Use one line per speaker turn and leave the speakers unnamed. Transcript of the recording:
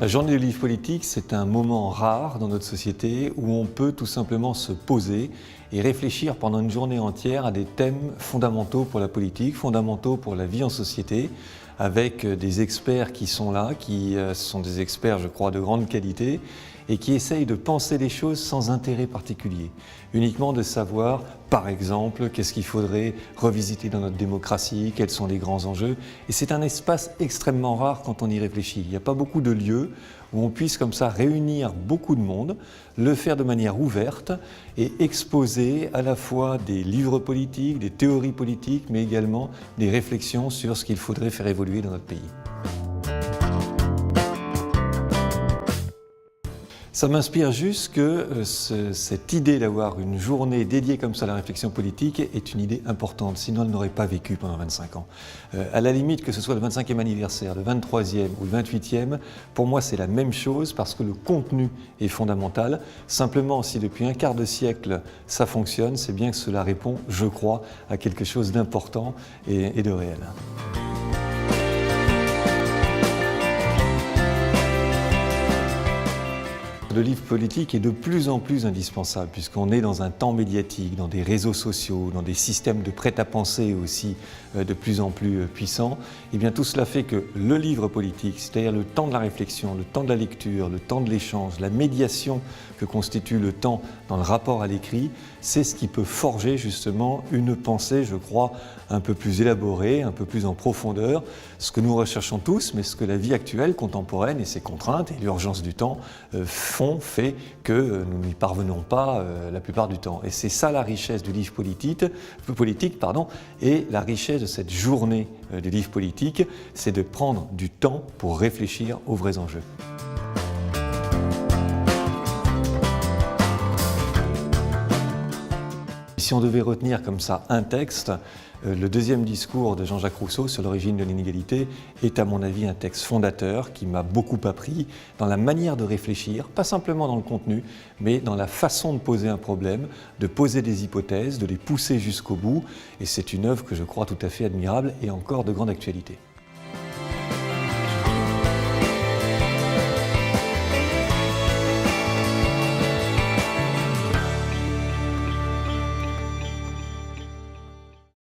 La journée du livre politique, c'est un moment rare dans notre société où on peut tout simplement se poser et réfléchir pendant une journée entière à des thèmes fondamentaux pour la politique, fondamentaux pour la vie en société, avec des experts qui sont là, qui sont des experts, je crois, de grande qualité, et qui essayent de penser les choses sans intérêt particulier, uniquement de savoir, par exemple, qu'est-ce qu'il faudrait revisiter dans notre démocratie, quels sont les grands enjeux. Et c'est un espace extrêmement rare quand on y réfléchit. Il n'y a pas beaucoup de lieux où on puisse comme ça réunir beaucoup de monde, le faire de manière ouverte et exposer à la fois des livres politiques, des théories politiques, mais également des réflexions sur ce qu'il faudrait faire évoluer dans notre pays. Ça m'inspire juste que cette idée d'avoir une journée dédiée comme ça à la réflexion politique est une idée importante, sinon elle n'aurait pas vécu pendant 25 ans. À la limite, que ce soit le 25e anniversaire, le 23e ou le 28e, pour moi c'est la même chose parce que le contenu est fondamental. Simplement, si depuis un quart de siècle ça fonctionne, c'est bien que cela répond, je crois, à quelque chose d'important et de réel. Le livre politique est de plus en plus indispensable puisqu'on est dans un temps médiatique, dans des réseaux sociaux, dans des systèmes de prêt-à-penser aussi de plus en plus puissants. Et bien tout cela fait que le livre politique, c'est-à-dire le temps de la réflexion, le temps de la lecture, le temps de l'échange, la médiation que constitue le temps dans le rapport à l'écrit, c'est ce qui peut forger justement une pensée, je crois, un peu plus élaborée, un peu plus en profondeur, ce que nous recherchons tous, mais ce que la vie actuelle, contemporaine et ses contraintes et l'urgence du temps fait que nous n'y parvenons pas la plupart du temps. Et c'est ça la richesse du livre politique et la richesse de cette journée du livre politique, c'est de prendre du temps pour réfléchir aux vrais enjeux. Si on devait retenir comme ça un texte, le deuxième discours de Jean-Jacques Rousseau sur l'origine de l'inégalité est à mon avis un texte fondateur qui m'a beaucoup appris dans la manière de réfléchir, pas simplement dans le contenu, mais dans la façon de poser un problème, de poser des hypothèses, de les pousser jusqu'au bout. Et c'est une œuvre que je crois tout à fait admirable et encore de grande actualité.